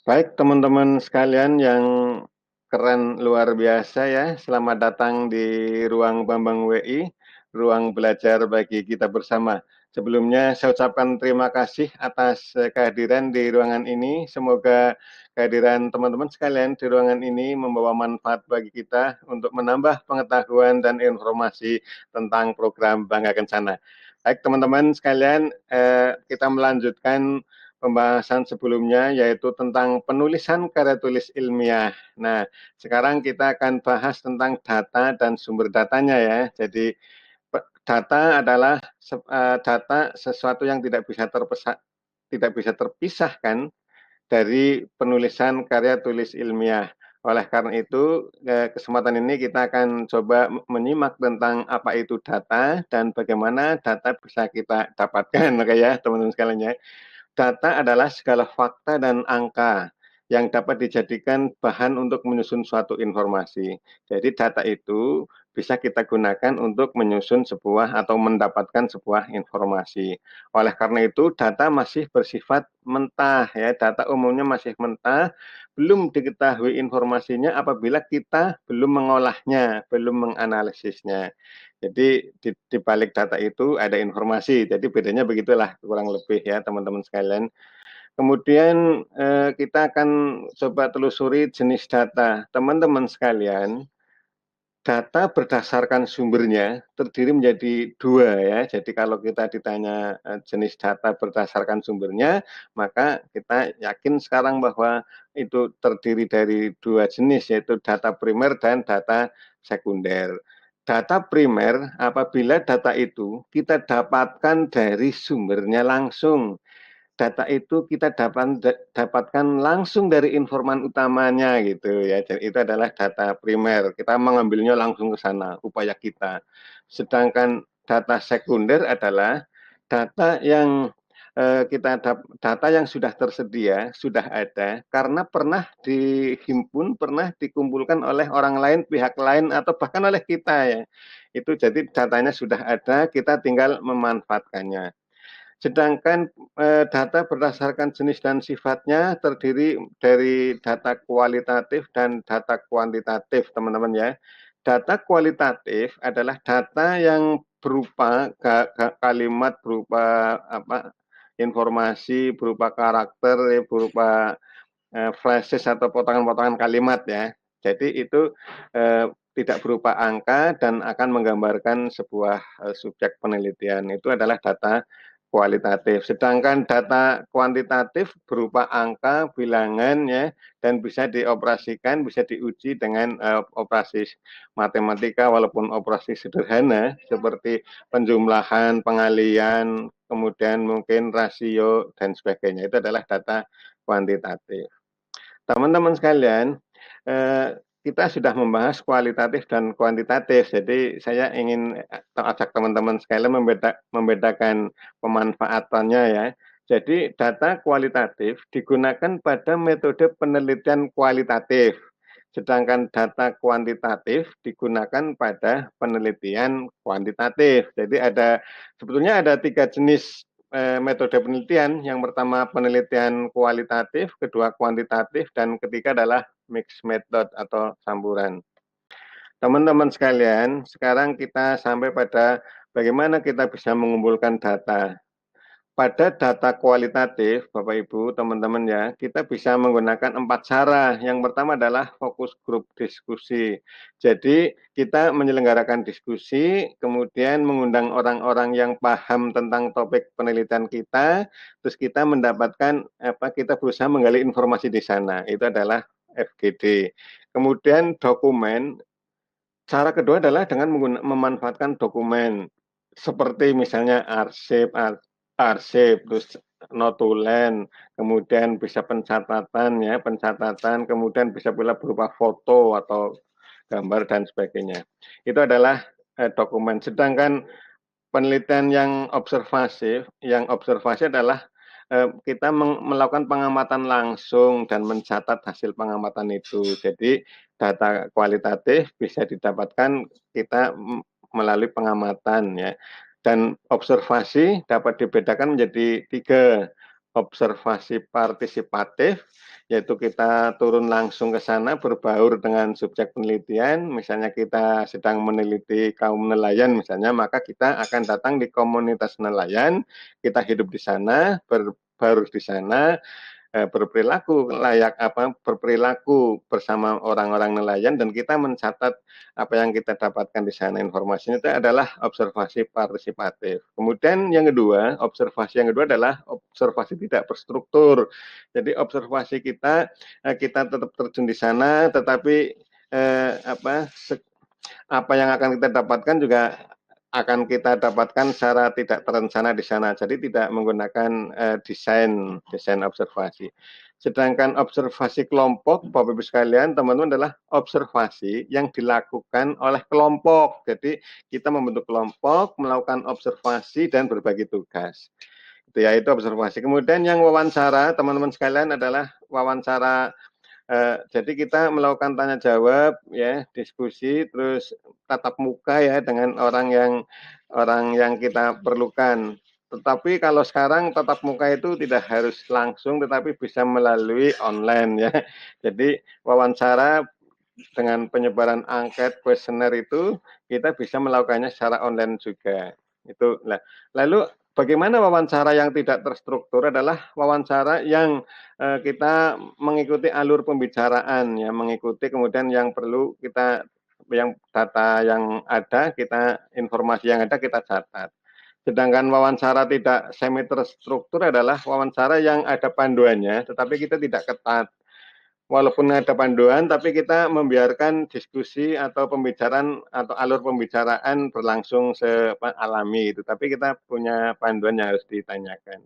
Baik, teman-teman sekalian yang keren luar biasa ya. Selamat datang di ruang Bambang WI, ruang belajar bagi kita bersama. Sebelumnya saya ucapkan terima kasih atas kehadiran di ruangan ini. Semoga kehadiran teman-teman sekalian di ruangan ini membawa manfaat bagi kita untuk menambah pengetahuan dan informasi tentang program Bangga Kencana. Baik, teman-teman sekalian, kita melanjutkan pembahasan sebelumnya yaitu tentang penulisan karya tulis ilmiah. Nah, sekarang kita akan bahas tentang data dan sumber datanya ya. Jadi data adalah data sesuatu yang tidak bisa terpisahkan dari penulisan karya tulis ilmiah. Oleh karena itu, kesempatan ini kita akan coba menyimak tentang apa itu data dan bagaimana data bisa kita dapatkan, ya teman-teman sekalian ya. Data adalah segala fakta dan angka yang dapat dijadikan bahan untuk menyusun suatu informasi. Jadi data itu bisa kita gunakan untuk menyusun sebuah atau mendapatkan sebuah informasi. Oleh karena itu data masih bersifat mentah ya, data umumnya masih mentah, belum diketahui informasinya apabila kita belum mengolahnya, belum menganalisisnya. Jadi di balik data itu ada informasi. Jadi bedanya begitulah kurang lebih ya teman-teman sekalian. Kemudian kita akan coba telusuri jenis data. Teman-teman sekalian, data berdasarkan sumbernya terdiri menjadi dua ya. Jadi kalau kita ditanya jenis data berdasarkan sumbernya, maka kita yakin sekarang bahwa itu terdiri dari dua jenis, yaitu data primer dan data sekunder. Data primer apabila data itu kita dapatkan dari sumbernya langsung. Data itu kita dapatkan langsung dari informan utamanya gitu ya. Jadi itu adalah data primer. Kita mengambilnya langsung ke sana, upaya kita. Sedangkan data sekunder adalah data yang data yang sudah tersedia, sudah ada karena pernah dihimpun, pernah dikumpulkan oleh orang lain, pihak lain atau bahkan oleh kita ya. Itu jadi datanya sudah ada, kita tinggal memanfaatkannya. Sedangkan data berdasarkan jenis dan sifatnya terdiri dari data kualitatif dan data kuantitatif, teman-teman ya. Data kualitatif adalah data yang berupa kalimat, berupa informasi, berupa karakter, berupa flashes atau potongan-potongan kalimat ya. Jadi itu tidak berupa angka dan akan menggambarkan sebuah subjek penelitian. Itu adalah data kualitatif. Sedangkan data kuantitatif berupa angka, bilangan ya, dan bisa dioperasikan, bisa diuji dengan operasi matematika walaupun operasi sederhana seperti penjumlahan, pengalian, kemudian mungkin rasio dan sebagainya. Itu adalah data kuantitatif. Teman-teman sekalian, kita sudah membahas kualitatif dan kuantitatif. Jadi saya ingin ajak teman-teman sekalian membedakan pemanfaatannya ya. Jadi data kualitatif digunakan pada metode penelitian kualitatif. Sedangkan data kuantitatif digunakan pada penelitian kuantitatif. Jadi sebetulnya ada tiga jenis metode penelitian. Yang pertama penelitian kualitatif, kedua kuantitatif, dan ketiga adalah mixed method atau campuran. Teman-teman sekalian, sekarang kita sampai pada bagaimana kita bisa mengumpulkan data. Pada data kualitatif, Bapak Ibu, teman-teman ya, kita bisa menggunakan 4 cara. Yang pertama adalah fokus grup diskusi. Jadi kita menyelenggarakan diskusi, kemudian mengundang orang-orang yang paham tentang topik penelitian kita, terus kita mendapatkan kita berusaha menggali informasi di sana. Itu adalah FGD. Kemudian dokumen. Cara kedua adalah dengan memanfaatkan dokumen seperti misalnya arsip, terus notulen, kemudian bisa pencatatan ya, pencatatan, kemudian bisa pula berupa foto atau gambar dan sebagainya. Itu adalah dokumen. Sedangkan penelitian yang observasi adalah kita melakukan pengamatan langsung dan mencatat hasil pengamatan itu. Jadi data kualitatif bisa didapatkan kita melalui pengamatan ya. Dan observasi dapat dibedakan menjadi tiga. observasi partisipatif, yaitu kita turun langsung ke sana berbaur dengan subjek penelitian, misalnya kita sedang meneliti kaum nelayan misalnya, maka kita akan datang di komunitas nelayan, kita hidup di sana, berbaur di sana, berperilaku bersama orang-orang nelayan dan kita mencatat apa yang kita dapatkan di sana. Informasinya itu adalah observasi partisipatif. Kemudian yang kedua, observasi yang kedua adalah observasi tidak berstruktur. Jadi observasi kita tetap terjun di sana, tetapi apa yang akan kita dapatkan juga akan kita dapatkan secara tidak terencana di sana. Jadi tidak menggunakan desain observasi. Sedangkan observasi kelompok, Bapak Ibu sekalian, teman-teman, adalah observasi yang dilakukan oleh kelompok. Jadi kita membentuk kelompok, melakukan observasi dan berbagi tugas. Itu observasi. Kemudian yang wawancara, teman-teman sekalian, adalah wawancara. Jadi kita melakukan tanya jawab, ya, diskusi, terus tatap muka ya dengan orang yang kita perlukan. Tetapi kalau sekarang tatap muka itu tidak harus langsung, tetapi bisa melalui online ya. Jadi wawancara dengan penyebaran angket kuesioner itu kita bisa melakukannya secara online juga. Itu. Nah, lalu bagaimana wawancara yang tidak terstruktur adalah wawancara yang kita mengikuti alur pembicaraan ya, mengikuti kemudian yang perlu kita yang data yang ada kita informasi yang ada kita catat. Sedangkan wawancara tidak semi terstruktur adalah wawancara yang ada panduannya tetapi kita tidak ketat. Walaupun ada panduan, tapi kita membiarkan diskusi atau pembicaraan atau alur pembicaraan berlangsung alami itu. Tapi kita punya panduan yang harus ditanyakan.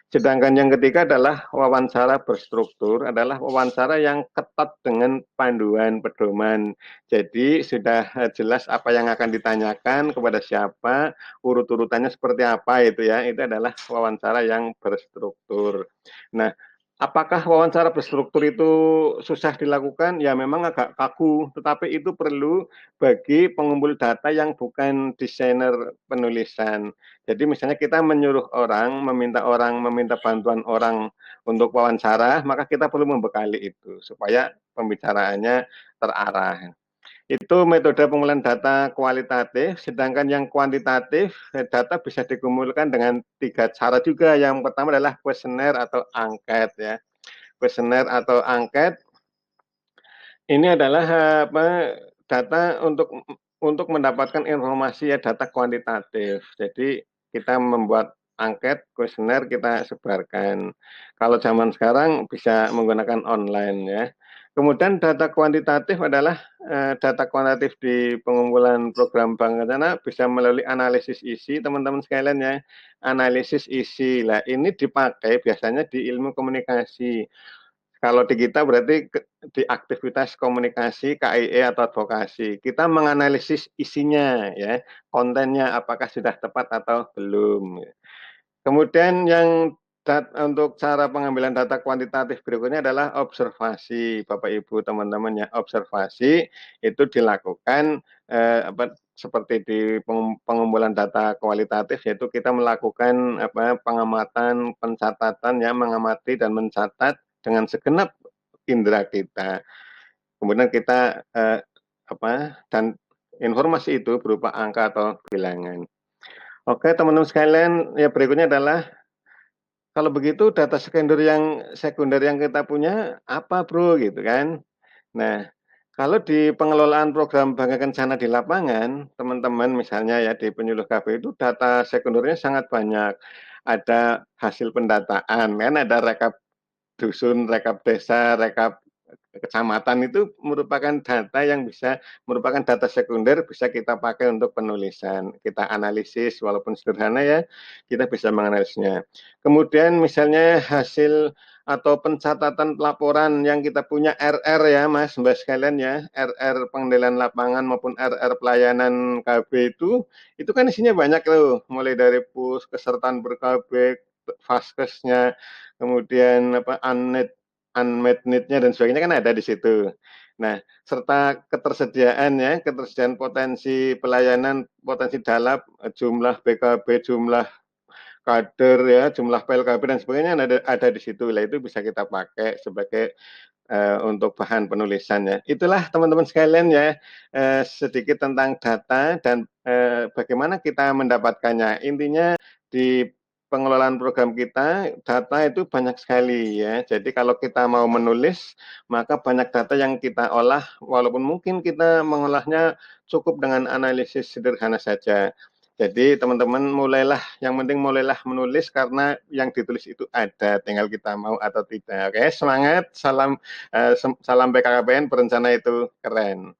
Sedangkan yang ketiga adalah wawancara berstruktur, adalah wawancara yang ketat dengan panduan pedoman. Jadi sudah jelas apa yang akan ditanyakan kepada siapa, urut-urutannya seperti apa itu ya. Itu adalah wawancara yang berstruktur. Nah, apakah wawancara berstruktur itu susah dilakukan? Ya memang agak kaku, tetapi itu perlu bagi pengumpul data yang bukan desainer penulisan. Jadi misalnya kita menyuruh meminta bantuan orang untuk wawancara, maka kita perlu membekali itu supaya pembicaraannya terarah. Itu metode pengumpulan data kualitatif, sedangkan yang kuantitatif, data bisa dikumpulkan dengan 3 cara juga. Yang pertama adalah kuesioner atau angket ya. Kuesioner atau angket ini adalah data untuk mendapatkan informasi ya, data kuantitatif. Jadi kita membuat angket, kuesioner kita sebarkan. Kalau zaman sekarang bisa menggunakan online ya. Kemudian data kuantitatif adalah data kuantitatif di pengumpulan program bank rencana bisa melalui analisis isi, teman-teman sekalian ya. Analisis isi. Lah ini dipakai biasanya di ilmu komunikasi. Kalau di kita berarti di aktivitas komunikasi, KIE atau advokasi. Kita menganalisis isinya ya, kontennya apakah sudah tepat atau belum. Kemudian untuk cara pengambilan data kuantitatif berikutnya adalah observasi, Bapak Ibu teman-teman ya. Observasi itu dilakukan seperti di pengumpulan data kualitatif, yaitu kita melakukan pengamatan, pencatatan ya, mengamati dan mencatat dengan segenap indera kita. Kemudian kita dan informasi itu berupa angka atau bilangan. Oke, teman-teman sekalian, ya berikutnya adalah kalau begitu data sekunder yang kita punya apa, Bro? Gitu kan. Nah, kalau di pengelolaan program Bangga Kencana di lapangan, teman-teman misalnya ya di penyuluh KB itu data sekundernya sangat banyak. Ada hasil pendataan, kan ada rekap dusun, rekap desa, rekap kecamatan itu merupakan data yang merupakan data sekunder bisa kita pakai untuk penulisan. Kita analisis walaupun sederhana ya, kita bisa menganalisnya. Kemudian misalnya hasil atau pencatatan laporan yang kita punya RR ya Mas, Mbak sekalian ya, RR pengendalian lapangan maupun RR pelayanan KB itu kan isinya banyak loh, mulai dari kesertaan ber-KB, Faskesnya, kemudian unmet need-nya dan sebagainya kan ada di situ. Nah, serta ketersediaan potensi pelayanan, potensi dalap, jumlah BKB, jumlah kader ya, jumlah PLKB dan sebagainya ada di situ. Lah itu bisa kita pakai sebagai untuk bahan penulisan ya. Itulah teman-teman sekalian ya, sedikit tentang data dan, bagaimana kita mendapatkannya. Intinya di pengelolaan program kita, data itu banyak sekali ya. Jadi kalau kita mau menulis, maka banyak data yang kita olah, walaupun mungkin kita mengolahnya cukup dengan analisis sederhana saja. Jadi teman-teman yang penting mulailah menulis karena yang ditulis itu ada, tinggal kita mau atau tidak. Oke, semangat, salam BKKBN, berencana itu keren.